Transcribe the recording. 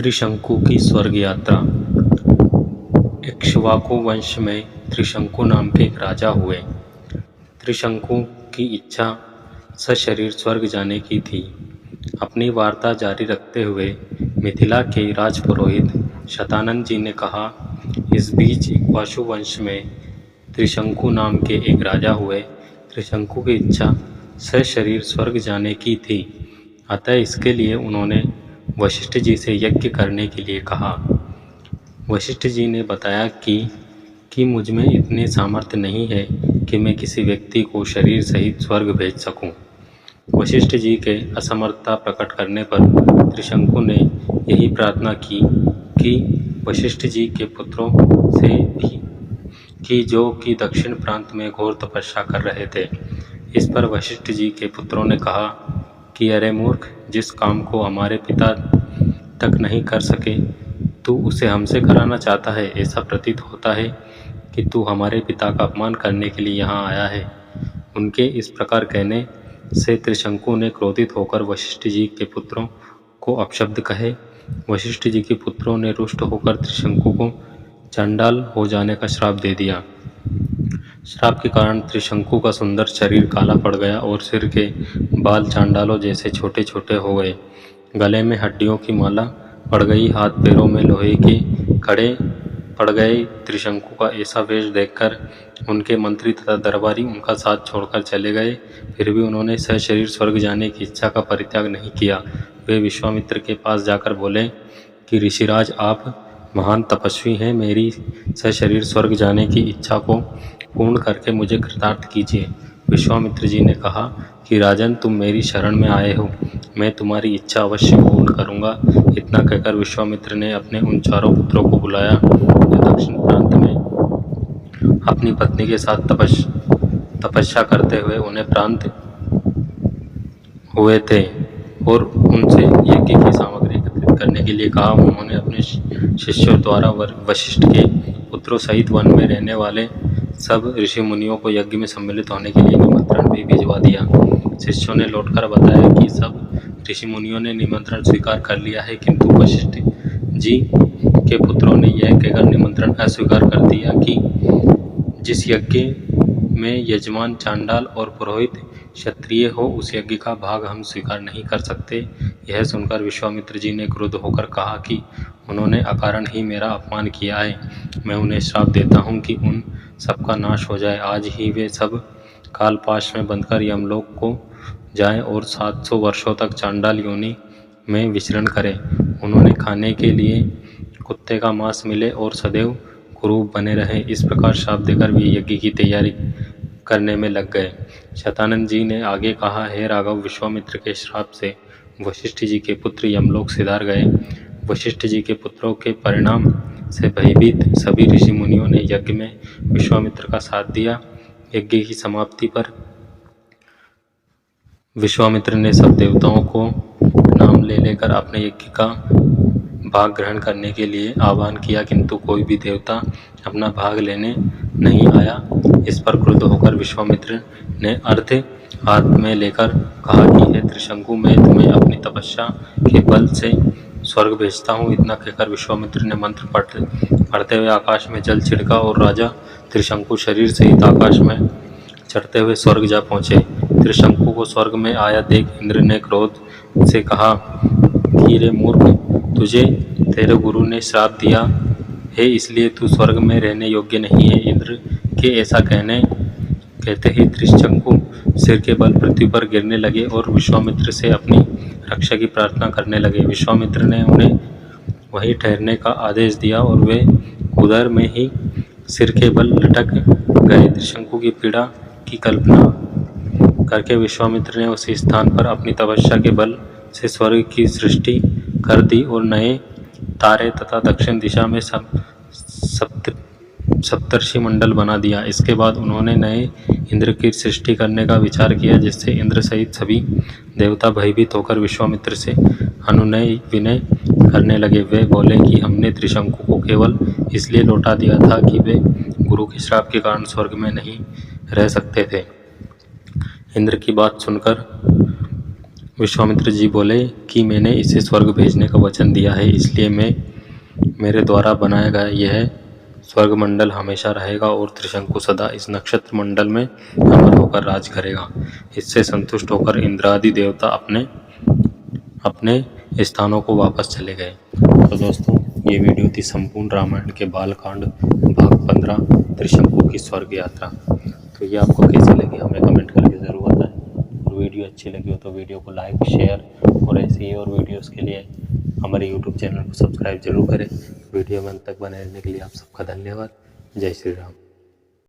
त्रिशंकु की स्वर्ग यात्रा। इक्ष्वाकु वंश में त्रिशंकु नाम के एक राजा हुए। त्रिशंकु की इच्छा सशरीर स्वर्ग जाने की थी। अपनी वार्ता जारी रखते हुए मिथिला के राजपुरोहित शतानंद जी ने कहा, इस बीच इक्ष्वाकु वंश में त्रिशंकु नाम के एक राजा हुए। त्रिशंकु की इच्छा सशरीर स्वर्ग जाने की थी, अतः इसके लिए उन्होंने वशिष्ठ जी से यज्ञ करने के लिए कहा। वशिष्ठ जी ने बताया कि मुझ में इतने सामर्थ्य नहीं है कि मैं किसी व्यक्ति को शरीर सहित स्वर्ग भेज सकूं। वशिष्ठ जी के असमर्थता प्रकट करने पर त्रिशंकु ने यही प्रार्थना की कि वशिष्ठ जी के पुत्रों से भी कि जो कि दक्षिण प्रांत में घोर तपस्या कर रहे थे। इस पर वशिष्ठ जी के पुत्रों ने कहा कि अरे मूर्ख, जिस काम को हमारे पिता तक नहीं कर सके तू उसे हमसे कराना चाहता है। ऐसा प्रतीत होता है कि तू हमारे पिता का अपमान करने के लिए यहाँ आया है। उनके इस प्रकार कहने से त्रिशंकु ने क्रोधित होकर वशिष्ठ जी के पुत्रों को अपशब्द कहे। वशिष्ठ जी के पुत्रों ने रुष्ट होकर त्रिशंकु को चंडाल हो जाने का श्राप दे दिया। श्राप के कारण त्रिशंकु का सुंदर शरीर काला पड़ गया और सिर के बाल चांडालों जैसे छोटे छोटे हो गए। गले में हड्डियों की माला पड़ गई, हाथ पैरों में लोहे के कड़े पड़ गए। त्रिशंकु का ऐसा वेश देखकर उनके मंत्री तथा दरबारी उनका साथ छोड़कर चले गए। फिर भी उन्होंने सशरीर स्वर्ग जाने की इच्छा का परित्याग नहीं किया। वे विश्वामित्र के पास जाकर बोले कि ऋषिराज, आप महान तपस्वी हैं, मेरी सशरीर स्वर्ग जाने की इच्छा को पूर्ण करके मुझे कृतार्थ कीजिए। विश्वामित्र जी ने कहा कि राजन, तुम मेरी शरण में आए हो, मैं तुम्हारी इच्छा अवश्य पूर्ण करूंगा। इतना कहकर विश्वामित्र ने अपने उन चारों पुत्रों को बुलाया जो दक्षिण प्रांत में अपनी पत्नी के साथ तपस्या करते हुए उन्हें प्रांत हुए थे और उनसे यज्ञ की सामग्री एकत्रित करने के लिए कहा। उन्होंने अपने शिष्यों द्वारा वशिष्ठ के पुत्रों सहित वन में रहने वाले सब ऋषि मुनियों को यज्ञ में सम्मिलित होने के लिए निमंत्रण भी भिजवा दिया। शिष्यों ने लौटकर बताया कि सब ऋषि मुनियों ने निमंत्रण स्वीकार कर लिया है, किंतु वशिष्ठ जी के पुत्रों ने यह कहकर निमंत्रण अस्वीकार कर दिया कि जिस यज्ञ में यजमान चांडाल और पुरोहित क्षत्रिय हो, उस यज्ञ का भाग हम स्वीकार नहीं कर सकते। यह सुनकर विश्वामित्र जी ने क्रुद्ध होकर कहा कि उन्होंने अकारण ही मेरा अपमान किया है। मैं उन्हें श्राप देता हूँ कि उन सबका नाश हो जाए। आज ही वे सब कालपाश में बंधकर यमलोक को जाएं और 700 वर्षों तक चांडाल योनि में विचरण करें। उन्होंने खाने के लिए कुत्ते का मांस मिले और सदैव कुरूप बने रहे। इस प्रकार श्राप देकर वे यज्ञ की तैयारी करने में लग गए। शतानंद जी ने आगे कहा, हे राघव, विश्वामित्र के श्राप से वशिष्ठ जी के पुत्र यमलोक सिधार गए। वशिष्ठ जी के पुत्रों के परिणाम से भयभीत सभी ऋषि मुनियों ने यज्ञ में विश्वामित्र का साथ दिया। यज्ञ की समाप्ति पर विश्वामित्र ने सब देवताओं को नाम ले लेकर अपने यज्ञ का भाग ग्रहण करने के लिए आह्वान किया, किंतु कोई भी देवता अपना भाग लेने नहीं आया। इस पर क्रुद्ध होकर विश्वामित्र ने अर्थ हाथ में लेकर कहा कि हे त्रिशंकु, मैं तुम्हें अपनी तपस्या के बल से स्वर्ग भेजता हूँ। इतना कहकर विश्वामित्र ने मंत्र पढ़ते हुए आकाश में जल छिड़का और राजा त्रिशंकु शरीर सहित आकाश में चढ़ते हुए स्वर्ग जा पहुँचे। त्रिशंकु को स्वर्ग में आया देख इंद्र ने क्रोध से कहा कि रे मूर्ख, तुझे तेरे गुरु ने श्राप दिया है, इसलिए तू स्वर्ग में रहने योग्य नहीं है। इंद्र के ऐसा कहते ही त्रिशंकु सिर के बल पृथ्वी पर गिरने लगे और विश्वामित्र से अपनी रक्षा की प्रार्थना करने लगे। विश्वामित्र ने उन्हें वहीं ठहरने का आदेश दिया और वे उधर में ही सिर के बल लटक गए। त्रिशंकु की पीड़ा की कल्पना करके विश्वामित्र ने उसी स्थान पर अपनी तपस्या के बल से स्वर्ग की सृष्टि कर दी और नए तारे तथा दक्षिण दिशा में सप्तर्षि मंडल बना दिया। इसके बाद उन्होंने नए इंद्र की सृष्टि करने का विचार किया, जिससे इंद्र सहित सभी देवता भयभीत होकर विश्वामित्र से अनुनय विनय करने लगे। वे बोले कि हमने त्रिशंकु को केवल इसलिए लौटा दिया था कि वे गुरु के श्राप के कारण स्वर्ग में नहीं रह सकते थे। इंद्र की बात सुनकर विश्वामित्र जी बोले कि मैंने इसे स्वर्ग भेजने का वचन दिया है, इसलिए मेरे द्वारा बनाया गया यह स्वर्ग मंडल हमेशा रहेगा और त्रिशंकु सदा इस नक्षत्र मंडल में अमर होकर राज करेगा। इससे संतुष्ट होकर इंद्रादि देवता अपने अपने स्थानों को वापस चले गए। तो दोस्तों, ये वीडियो थी संपूर्ण रामायण के बालकांड भाग 15 त्रिशंकु की स्वर्ग यात्रा। तो ये आपको कैसी लगी हमें कमेंट करके ज़रूर बताएं। और वीडियो अच्छी लगी हो तो वीडियो को लाइक, शेयर और ऐसी ही और वीडियोस के लिए हमारे यूट्यूब चैनल को सब्सक्राइब जरूर करें। वीडियो में अंत तक बने रहने के लिए आप सबका धन्यवाद। जय श्री राम।